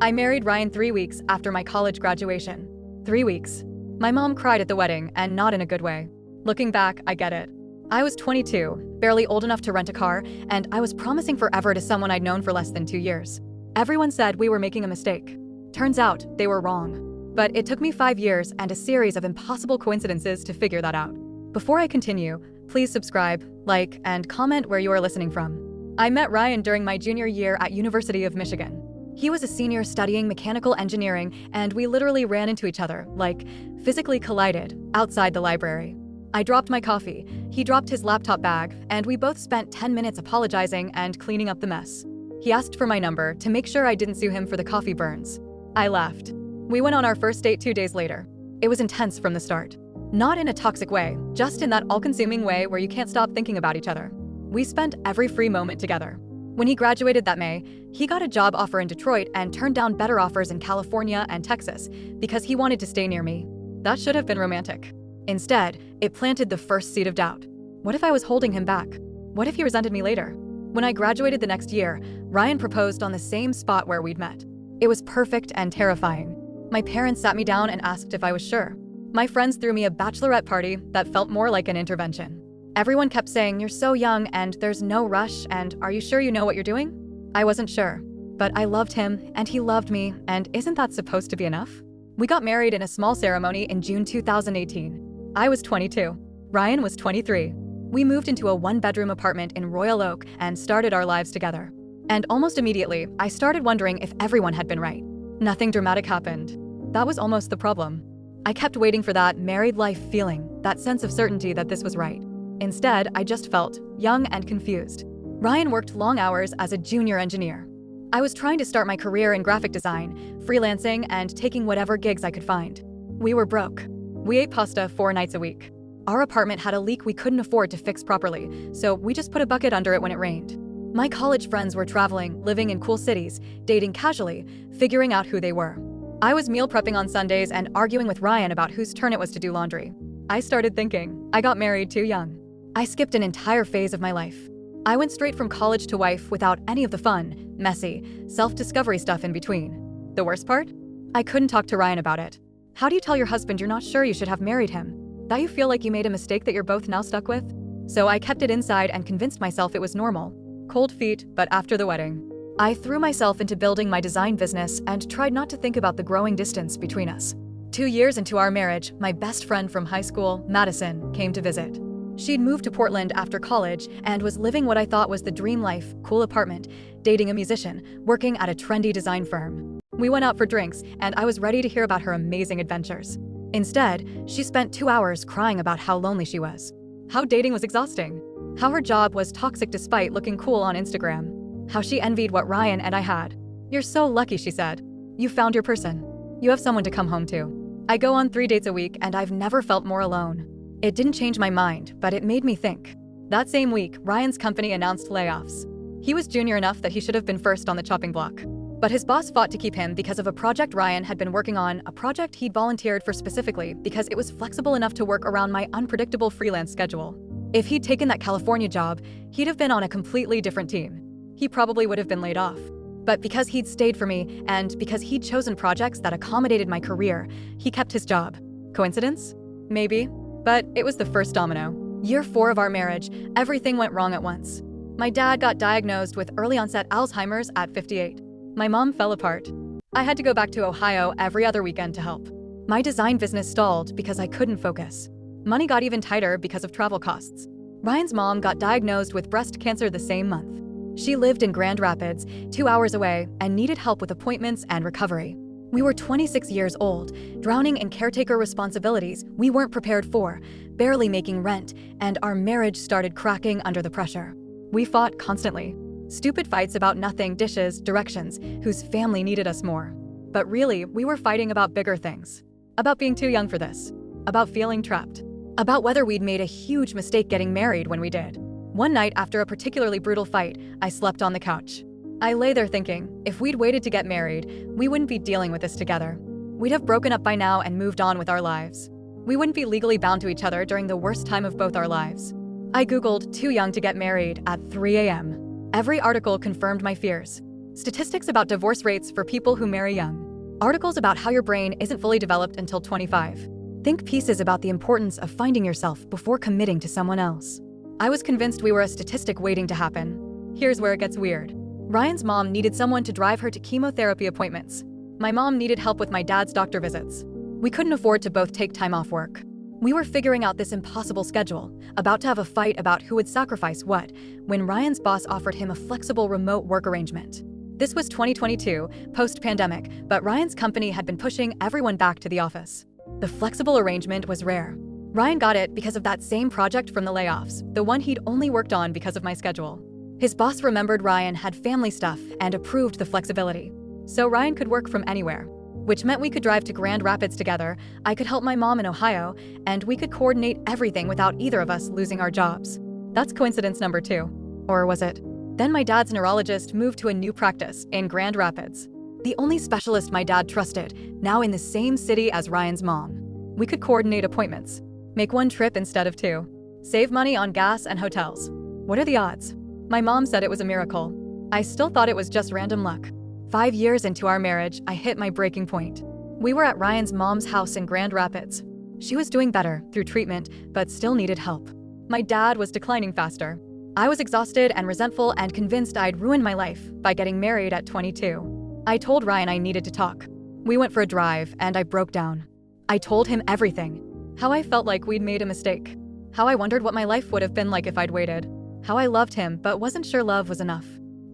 I married Ryan 3 weeks after my college graduation. 3 weeks. My mom cried at the wedding, and not in a good way. Looking back, I get it. I was 22, barely old enough to rent a car, and I was promising forever to someone I'd known for less than 2 years. Everyone said we were making a mistake. Turns out, they were wrong. But it took me 5 years and a series of impossible coincidences to figure that out. Before I continue, please subscribe, like, and comment where you are listening from. I met Ryan during my junior year at University of Michigan. He was a senior studying mechanical engineering, and we literally ran into each other, like, physically collided, outside the library. I dropped my coffee, he dropped his laptop bag, and we both spent 10 minutes apologizing and cleaning up the mess. He asked for my number to make sure I didn't sue him for the coffee burns. I laughed. We went on our first date 2 days later. It was intense from the start. Not in a toxic way, just in that all-consuming way where you can't stop thinking about each other. We spent every free moment together. When he graduated that May, he got a job offer in Detroit and turned down better offers in California and Texas because he wanted to stay near me. That should have been romantic. Instead, it planted the first seed of doubt. What if I was holding him back? What if he resented me later? When I graduated the next year, Ryan proposed on the same spot where we'd met. It was perfect and terrifying. My parents sat me down and asked if I was sure. My friends threw me a bachelorette party that felt more like an intervention. Everyone kept saying, "You're so young and there's no rush, and are you sure you know what you're doing?" I wasn't sure, but I loved him and he loved me, and isn't that supposed to be enough? We got married in a small ceremony in June 2018. I was 22. Ryan was 23. We moved into a one-bedroom apartment in Royal Oak and started our lives together. And almost immediately, I started wondering if everyone had been right. Nothing dramatic happened. That was almost the problem. I kept waiting for that married life feeling, that sense of certainty that this was right. Instead, I just felt young and confused. Ryan worked long hours as a junior engineer. I was trying to start my career in graphic design, freelancing, and taking whatever gigs I could find. We were broke. We ate pasta 4 nights a week. Our apartment had a leak we couldn't afford to fix properly, so we just put a bucket under it when it rained. My college friends were traveling, living in cool cities, dating casually, figuring out who they were. I was meal prepping on Sundays and arguing with Ryan about whose turn it was to do laundry. I started thinking, I got married too young. I skipped an entire phase of my life. I went straight from college to wife without any of the fun, messy, self-discovery stuff in between. The worst part? I couldn't talk to Ryan about it. How do you tell your husband you're not sure you should have married him? That you feel like you made a mistake that you're both now stuck with? So I kept it inside and convinced myself it was normal. Cold feet, but after the wedding. I threw myself into building my design business and tried not to think about the growing distance between us. 2 years into our marriage, my best friend from high school, Madison, came to visit. She'd moved to Portland after college and was living what I thought was the dream life, cool apartment, dating a musician, working at a trendy design firm. We went out for drinks, and I was ready to hear about her amazing adventures. Instead, she spent 2 hours crying about how lonely she was, how dating was exhausting, how her job was toxic despite looking cool on Instagram, how she envied what Ryan and I had. "You're so lucky," she said. "You found your person. You have someone to come home to." I go on 3 dates a week, and I've never felt more alone. It didn't change my mind, but it made me think. That same week, Ryan's company announced layoffs. He was junior enough that he should have been first on the chopping block. But his boss fought to keep him because of a project Ryan had been working on, a project he'd volunteered for specifically because it was flexible enough to work around my unpredictable freelance schedule. If he'd taken that California job, he'd have been on a completely different team. He probably would have been laid off. But because he'd stayed for me, and because he'd chosen projects that accommodated my career, he kept his job. Coincidence? Maybe. But it was the first domino. Year 4 of our marriage, everything went wrong at once. My dad got diagnosed with early-onset Alzheimer's at 58. My mom fell apart. I had to go back to Ohio every other weekend to help. My design business stalled because I couldn't focus. Money got even tighter because of travel costs. Ryan's mom got diagnosed with breast cancer the same month. She lived in Grand Rapids, 2 hours away, and needed help with appointments and recovery. We were 26 years old, drowning in caretaker responsibilities we weren't prepared for, barely making rent, and our marriage started cracking under the pressure. We fought constantly. Stupid fights about nothing, dishes, directions, whose family needed us more. But really, we were fighting about bigger things. About being too young for this. About feeling trapped. About whether we'd made a huge mistake getting married when we did. One night after a particularly brutal fight, I slept on the couch. I lay there thinking, if we'd waited to get married, we wouldn't be dealing with this together. We'd have broken up by now and moved on with our lives. We wouldn't be legally bound to each other during the worst time of both our lives. I Googled "too young to get married" at 3 a.m. Every article confirmed my fears. statistics about divorce rates for people who marry young, articles about how your brain isn't fully developed until 25. Think pieces about the importance of finding yourself before committing to someone else. I was convinced we were a statistic waiting to happen. Here's where it gets weird. Ryan's mom needed someone to drive her to chemotherapy appointments. My mom needed help with my dad's doctor visits. We couldn't afford to both take time off work. We were figuring out this impossible schedule, about to have a fight about who would sacrifice what, when Ryan's boss offered him a flexible remote work arrangement. This was 2022, post-pandemic, but Ryan's company had been pushing everyone back to the office. The flexible arrangement was rare. Ryan got it because of that same project from the layoffs, the one he'd only worked on because of my schedule. His boss remembered Ryan had family stuff and approved the flexibility. So Ryan could work from anywhere, which meant we could drive to Grand Rapids together, I could help my mom in Ohio, and we could coordinate everything without either of us losing our jobs. That's coincidence number 2. Or was it? Then my dad's neurologist moved to a new practice in Grand Rapids. The only specialist my dad trusted, now in the same city as Ryan's mom. We could coordinate appointments, make one trip instead of 2, save money on gas and hotels. What are the odds? My mom said it was a miracle. I still thought it was just random luck. 5 years into our marriage, I hit my breaking point. We were at Ryan's mom's house in Grand Rapids. She was doing better through treatment, but still needed help. My dad was declining faster. I was exhausted and resentful and convinced I'd ruined my life by getting married at 22. I told Ryan I needed to talk. We went for a drive, and I broke down. I told him everything. How I felt like we'd made a mistake. How I wondered what my life would have been like if I'd waited. How I loved him but wasn't sure love was enough.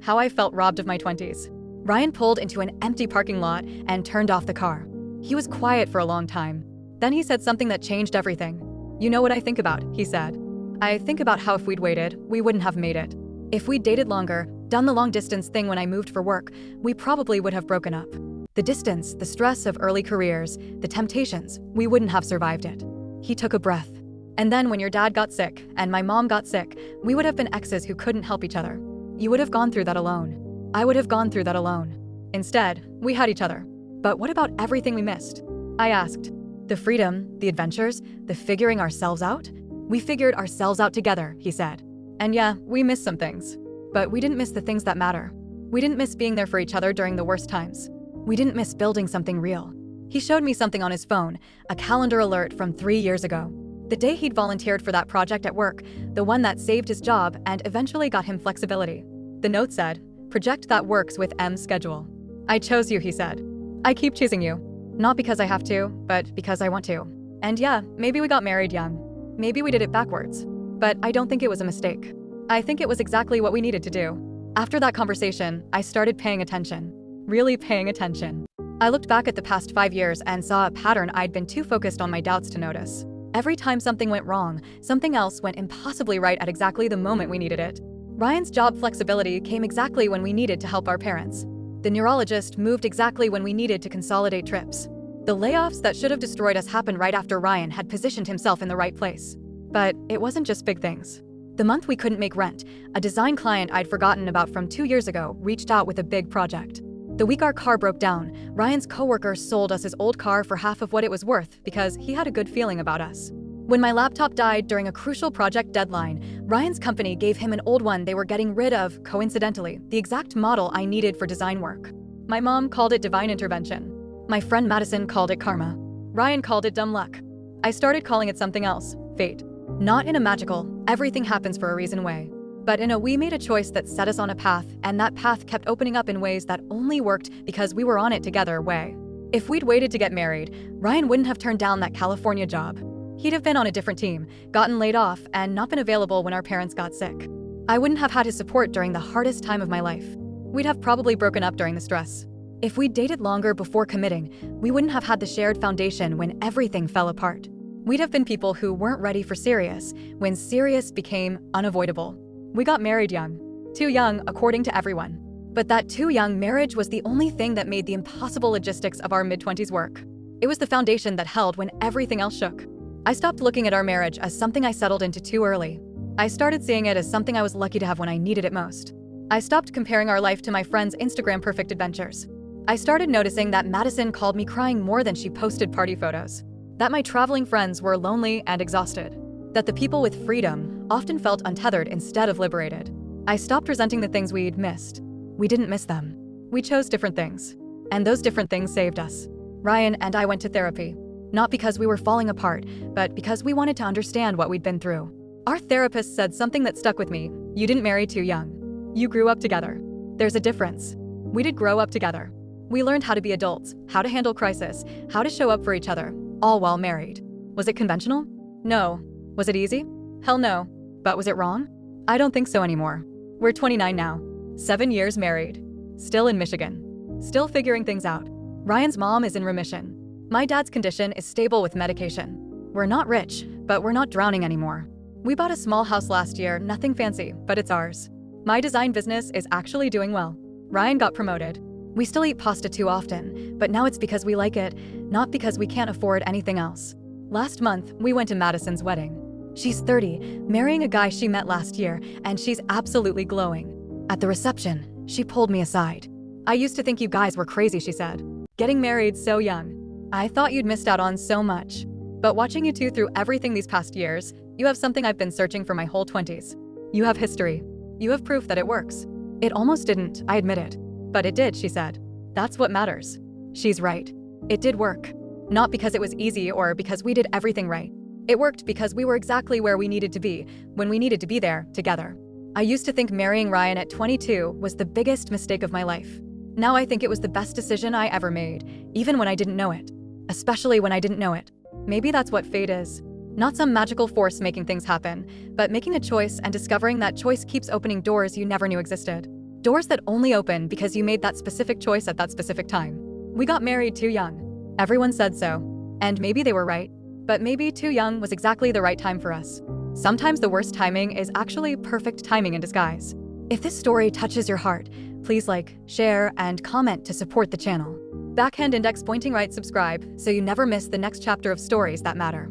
How I felt robbed of my 20s. Ryan pulled into an empty parking lot and turned off the car. He was quiet for a long time. Then he said something that changed everything. "You know what I think about," he said. "I think about how if we'd waited, we wouldn't have made it. If we'd dated longer, done the long-distance thing when I moved for work, we probably would have broken up. The distance, the stress of early careers, the temptations, we wouldn't have survived it." He took a breath. "And then when your dad got sick and my mom got sick, we would have been exes who couldn't help each other. You would have gone through that alone. I would have gone through that alone. Instead, we had each other. But what about everything we missed?" I asked. "The freedom, the adventures, the figuring ourselves out? We figured ourselves out together," he said. "And yeah, we missed some things. But we didn't miss the things that matter. We didn't miss being there for each other during the worst times. We didn't miss building something real." He showed me something on his phone, a calendar alert from 3 years ago. The day he'd volunteered for that project at work, the one that saved his job and eventually got him flexibility. The note said, "Project that works with M's schedule." "I chose you," he said. "I keep choosing you. Not because I have to, but because I want to. And yeah, maybe we got married young. Maybe we did it backwards. But I don't think it was a mistake. I think it was exactly what we needed to do." After that conversation, I started paying attention. Really paying attention. I looked back at the past 5 years and saw a pattern I'd been too focused on my doubts to notice. Every time something went wrong, something else went impossibly right at exactly the moment we needed it. Ryan's job flexibility came exactly when we needed to help our parents. The neurologist moved exactly when we needed to consolidate trips. The layoffs that should have destroyed us happened right after Ryan had positioned himself in the right place. But it wasn't just big things. The month we couldn't make rent, a design client I'd forgotten about from 2 years ago reached out with a big project. The week our car broke down, Ryan's coworker sold us his old car for half of what it was worth because he had a good feeling about us. When my laptop died during a crucial project deadline, Ryan's company gave him an old one they were getting rid of, coincidentally, the exact model I needed for design work. My mom called it divine intervention. My friend Madison called it karma. Ryan called it dumb luck. I started calling it something else, fate. Not in a magical, everything happens for a reason way, but in a we made a choice that set us on a path, and that path kept opening up in ways that only worked because we were on it together way. If we'd waited to get married, Ryan wouldn't have turned down that California job. He'd have been on a different team, gotten laid off, and not been available when our parents got sick. I wouldn't have had his support during the hardest time of my life. We'd have probably broken up during the stress. If we'd dated longer before committing, we wouldn't have had the shared foundation when everything fell apart. We'd have been people who weren't ready for serious when serious became unavoidable. We got married young. Too young, according to everyone. But that too young marriage was the only thing that made the impossible logistics of our mid-20s work. It was the foundation that held when everything else shook. I stopped looking at our marriage as something I settled into too early. I started seeing it as something I was lucky to have when I needed it most. I stopped comparing our life to my friends' Instagram perfect adventures. I started noticing that Madison called me crying more than she posted party photos. That my traveling friends were lonely and exhausted. That the people with freedom often felt untethered instead of liberated. I stopped resenting the things we'd missed. We didn't miss them. We chose different things. And those different things saved us. Ryan and I went to therapy. Not because we were falling apart, but because we wanted to understand what we'd been through. Our therapist said something that stuck with me. You didn't marry too young. You grew up together. There's a difference. We did grow up together. We learned how to be adults, how to handle crisis, how to show up for each other, all while married. Was it conventional? No. Was it easy? Hell no. But was it wrong? I don't think so anymore. We're 29 now. 7 years married. Still in Michigan. Still figuring things out. Ryan's mom is in remission. My dad's condition is stable with medication. We're not rich, but we're not drowning anymore. We bought a small house last year, nothing fancy, but it's ours. My design business is actually doing well. Ryan got promoted. We still eat pasta too often, but now it's because we like it, not because we can't afford anything else. Last month, we went to Madison's wedding. She's 30, marrying a guy she met last year, and she's absolutely glowing. At the reception, she pulled me aside. I used to think you guys were crazy, she said. Getting married so young. I thought you'd missed out on so much. But watching you two through everything these past years, you have something I've been searching for my whole 20s. You have history. You have proof that it works. It almost didn't, I admit it. But it did, she said. That's what matters. She's right. It did work. Not because it was easy or because we did everything right. It worked because we were exactly where we needed to be, when we needed to be there, together. I used to think marrying Ryan at 22 was the biggest mistake of my life. Now I think it was the best decision I ever made, even when I didn't know it. Especially when I didn't know it. Maybe that's what fate is. Not some magical force making things happen, but making a choice and discovering that choice keeps opening doors you never knew existed. Doors that only open because you made that specific choice at that specific time. We got married too young. Everyone said so. And maybe they were right. But maybe too young was exactly the right time for us. Sometimes the worst timing is actually perfect timing in disguise. If this story touches your heart, please like, share, and comment to support the channel. Backhand index pointing right subscribe so you never miss the next chapter of stories that matter.